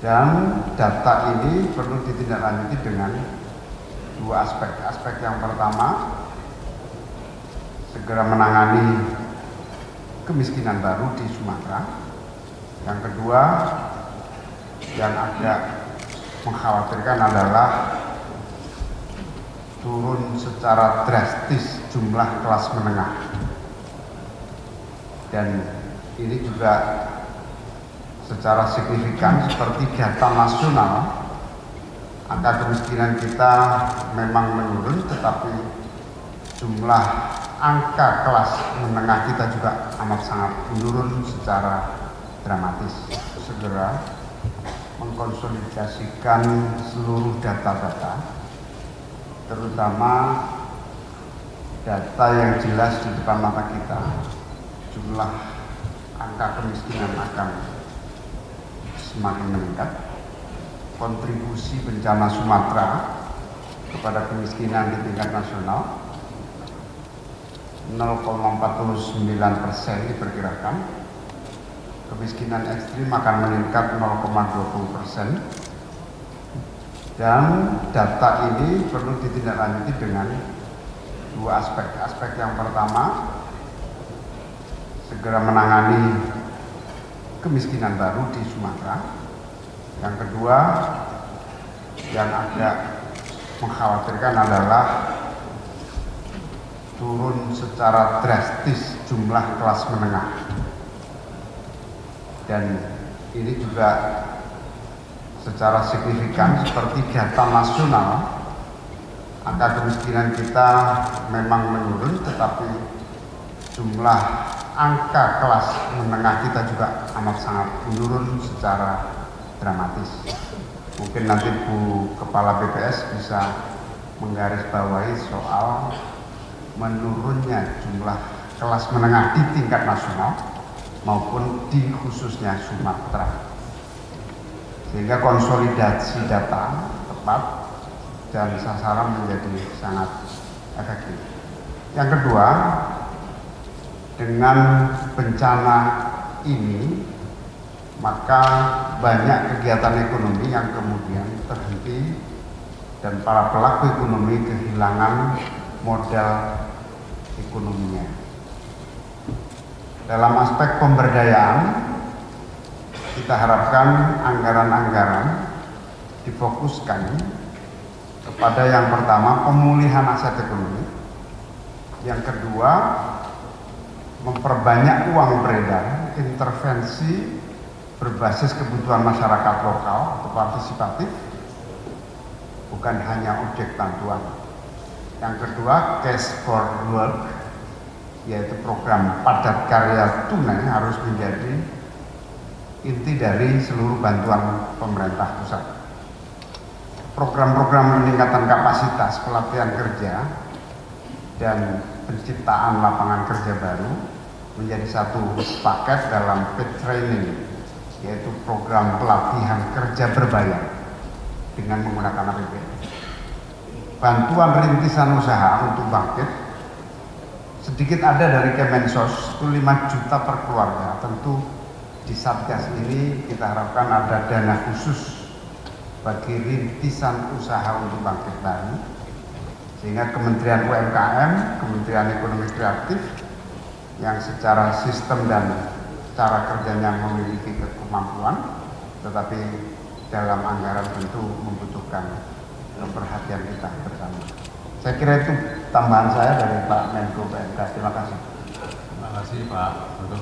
Dan data ini perlu ditindaklanjuti dengan dua aspek. Aspek yang pertama, segera menangani kemiskinan baru di Sumatera. Yang kedua, yang agak mengkhawatirkan adalah turun secara drastis jumlah kelas menengah. Dan ini juga secara signifikan seperti data nasional, angka kemiskinan kita memang menurun, tetapi jumlah angka kelas menengah kita juga amat sangat menurun secara dramatis. Segera mengkonsolidasikan seluruh data-data, terutama data yang jelas di depan mata kita. Jumlah angka kemiskinan akan semakin meningkat. Kontribusi bencana Sumatera kepada kemiskinan di tingkat nasional 0,49% diperkirakan. Kemiskinan ekstrim akan meningkat 0,20%. Dan data ini perlu ditindaklanjuti dengan dua aspek. Aspek yang pertama, segera menangani kemiskinan baru di Sumatera. Yang kedua, yang agak mengkhawatirkan adalah turun secara drastis jumlah kelas menengah. Dan ini juga secara signifikan seperti data nasional, angka kemiskinan kita memang menurun, tetapi jumlah angka kelas menengah kita juga amat sangat menurun secara dramatis. Mungkin nanti Bu Kepala BPS bisa menggarisbawahi soal menurunnya jumlah kelas menengah di tingkat nasional maupun di khususnya Sumatera, sehingga konsolidasi data tepat dan sasaran menjadi sangat efektif. Yang kedua, dengan bencana ini maka banyak kegiatan ekonomi yang kemudian terhenti dan para pelaku ekonomi kehilangan modal ekonominya. Dalam aspek pemberdayaan, kita harapkan anggaran-anggaran difokuskan kepada yang pertama pemulihan aset ekonomi, yang kedua memperbanyak uang beredar, intervensi berbasis kebutuhan masyarakat lokal atau partisipatif, bukan hanya objek bantuan. Yang kedua, cash for work, yaitu program padat karya tunai harus menjadi inti dari seluruh bantuan pemerintah pusat. Program-program peningkatan kapasitas, pelatihan kerja, dan penciptaan lapangan kerja baru menjadi satu paket dalam paid training, yaitu program pelatihan kerja berbayar dengan menggunakan APBN. Bantuan rintisan usaha untuk bangkit sedikit ada dari Kemensos, itu 5 juta per keluarga. Tentu di Satgas ini kita harapkan ada dana khusus bagi rintisan usaha untuk bangkit baru, sehingga Kementerian UMKM, Kementerian Ekonomi Kreatif yang secara sistem dan cara kerjanya memiliki kemampuan, tetapi dalam anggaran tentu membutuhkan perhatian kita bersama. Saya kira itu tambahan saya dari Pak Menko PMK. Terima kasih. Terima kasih Pak untuk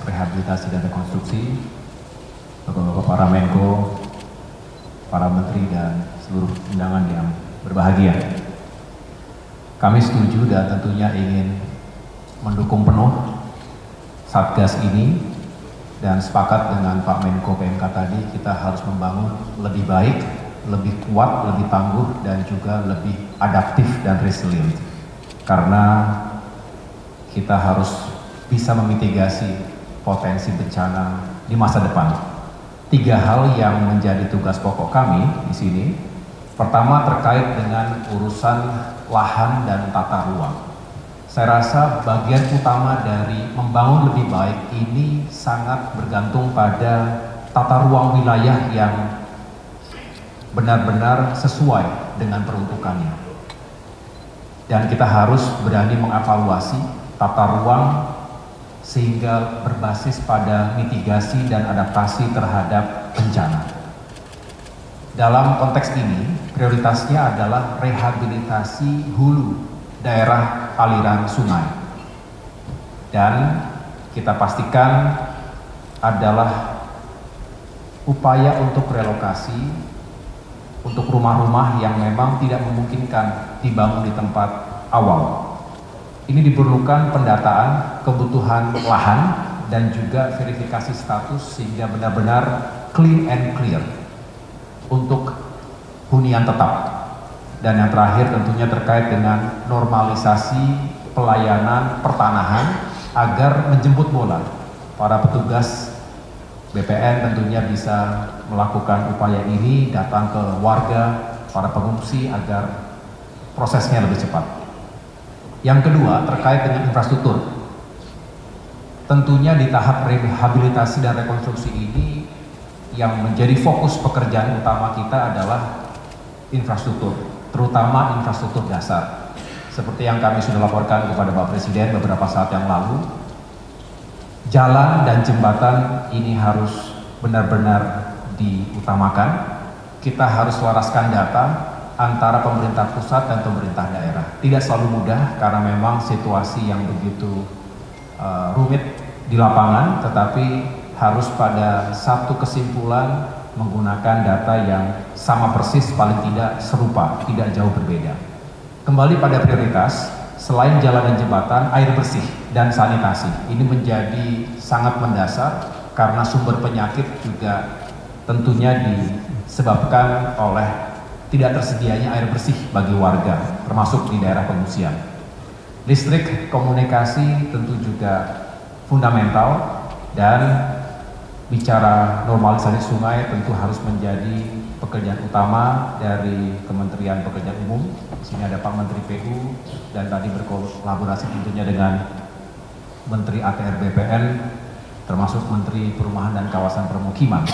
rehabilitasi dan rekonstruksi, Bapak-bapak para Menko, para Menteri dan seluruh undangan yang berbahagia. Kami setuju dan tentunya ingin mendukung penuh Satgas ini dan sepakat dengan Pak Menko PMK tadi, kita harus membangun lebih baik, lebih kuat, lebih tangguh, dan juga lebih adaptif dan resilient. Karena kita harus bisa memitigasi potensi bencana di masa depan. 3 hal yang menjadi tugas pokok kami di sini. Pertama, terkait dengan urusan lahan dan tata ruang. Saya rasa bagian utama dari membangun lebih baik ini sangat bergantung pada tata ruang wilayah yang benar-benar sesuai dengan peruntukannya. Dan kita harus berani mengevaluasi tata ruang sehingga berbasis pada mitigasi dan adaptasi terhadap bencana. Dalam konteks ini, prioritasnya adalah rehabilitasi hulu daerah aliran sungai. Dan kita pastikan adalah upaya untuk relokasi untuk rumah-rumah yang memang tidak memungkinkan dibangun di tempat awal. Ini diperlukan pendataan kebutuhan lahan dan juga verifikasi status sehingga benar-benar clean and clear untuk hunian tetap. Dan yang terakhir tentunya terkait dengan normalisasi pelayanan pertanahan agar menjemput bola para petugas BPN tentunya bisa melakukan upaya ini, datang ke warga, para pengungsi agar prosesnya lebih cepat. Yang kedua terkait dengan infrastruktur. Tentunya di tahap rehabilitasi dan rekonstruksi ini yang menjadi fokus pekerjaan utama kita adalah infrastruktur, terutama infrastruktur dasar. Seperti yang kami sudah laporkan kepada Pak Presiden beberapa saat yang lalu, jalan dan jembatan ini harus benar-benar diutamakan. Kita harus selaraskan data antara pemerintah pusat dan pemerintah daerah. Tidak selalu mudah karena memang situasi yang begitu rumit di lapangan, tetapi harus pada satu kesimpulan menggunakan data yang sama persis, paling tidak serupa, tidak jauh berbeda. Kembali pada prioritas, selain jalan dan jembatan, air bersih dan sanitasi ini menjadi sangat mendasar karena sumber penyakit juga tentunya disebabkan oleh tidak tersedianya air bersih bagi warga, termasuk di daerah pengungsian. Listrik, komunikasi tentu juga fundamental, dan bicara normalisasi sungai tentu harus menjadi pekerjaan utama dari Kementerian Pekerjaan Umum. Di sini ada Pak Menteri PU dan tadi berkolaborasi tentunya dengan Menteri ATR BPN, termasuk Menteri Perumahan dan Kawasan Permukiman.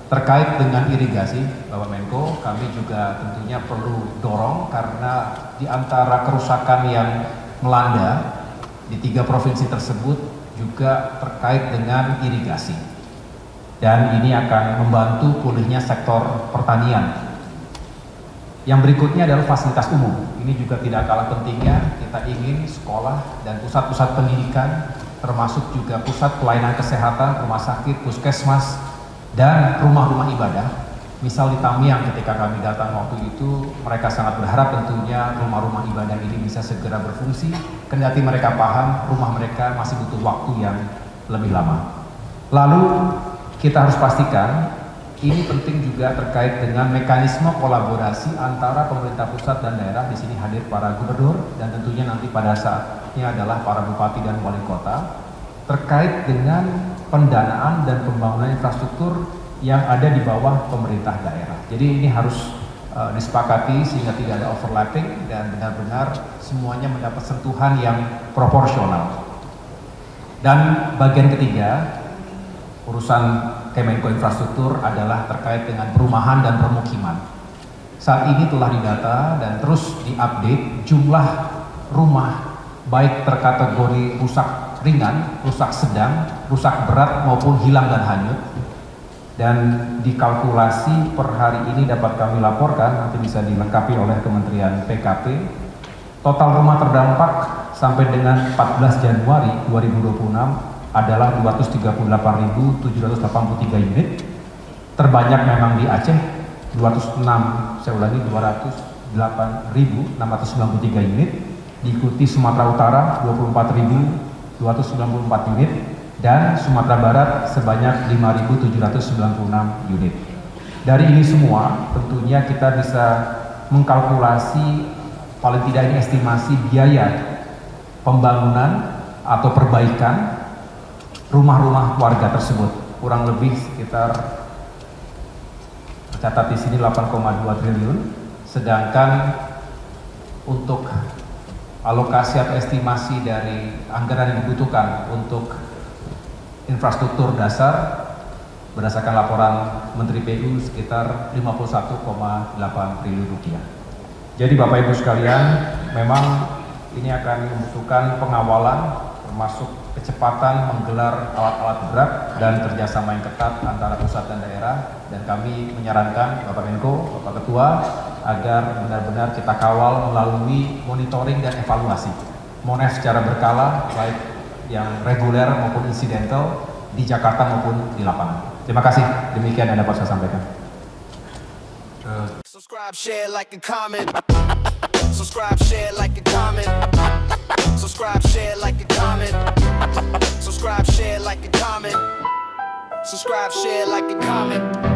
Terkait dengan irigasi, Bapak Menko, kami juga tentunya perlu dorong karena di antara kerusakan yang melanda di 3 provinsi tersebut juga terkait dengan irigasi. Dan ini akan membantu pulihnya sektor pertanian. Yang berikutnya adalah fasilitas umum. Ini juga tidak kalah pentingnya. Kita ingin sekolah dan pusat-pusat pendidikan, termasuk juga pusat pelayanan kesehatan, rumah sakit, puskesmas, dan rumah-rumah ibadah. Misal di Tamiang ketika kami datang waktu itu, mereka sangat berharap tentunya rumah-rumah ibadah ini bisa segera berfungsi, kendati mereka paham rumah mereka masih butuh waktu yang lebih lama. Lalu kita harus pastikan ini penting juga terkait dengan mekanisme kolaborasi antara pemerintah pusat dan daerah. Di sini hadir para gubernur dan tentunya nanti pada saatnya adalah para bupati dan wali kota terkait dengan pendanaan dan pembangunan infrastruktur yang ada di bawah pemerintah daerah. Jadi ini harus disepakati sehingga tidak ada overlapping dan benar-benar semuanya mendapat sentuhan yang proporsional. Dan bagian ketiga, urusan Kemenko Infrastruktur adalah terkait dengan perumahan dan permukiman. Saat ini telah didata dan terus diupdate jumlah rumah baik terkategori rusak ringan, rusak sedang, rusak berat maupun hilang dan hanyut. Dan dikalkulasi per hari ini dapat kami laporkan, nanti bisa dilengkapi oleh Kementerian PKP. Total rumah terdampak sampai dengan 14 Januari 2026 adalah 238.783 unit. Terbanyak memang di Aceh 208.693 unit, diikuti Sumatera Utara 24.294 unit, dan Sumatera Barat sebanyak 5.796 unit. Dari ini semua tentunya kita bisa mengkalkulasi paling tidak ini estimasi biaya pembangunan atau perbaikan rumah-rumah warga tersebut, kurang lebih sekitar tercatat di sini 8,2 triliun, sedangkan untuk alokasi atau estimasi dari anggaran yang dibutuhkan untuk infrastruktur dasar berdasarkan laporan Menteri PU sekitar 51,8 triliun rupiah. Jadi Bapak Ibu sekalian, memang ini akan membutuhkan pengawalan termasuk kecepatan menggelar alat-alat berat dan kerjasama yang ketat antara pusat dan daerah, dan kami menyarankan Bapak Menko, Bapak Ketua agar benar-benar kita kawal melalui monitoring dan evaluasi MONEF secara berkala, baik yang reguler maupun insidental di Jakarta maupun di lapangan. Terima kasih, demikian yang dapat saya sampaikan. Subscribe, share, like, and comment. Subscribe, share, like, and comment. Subscribe, share, like, and comment. Subscribe, share, like, and comment. Subscribe, share, like, and comment.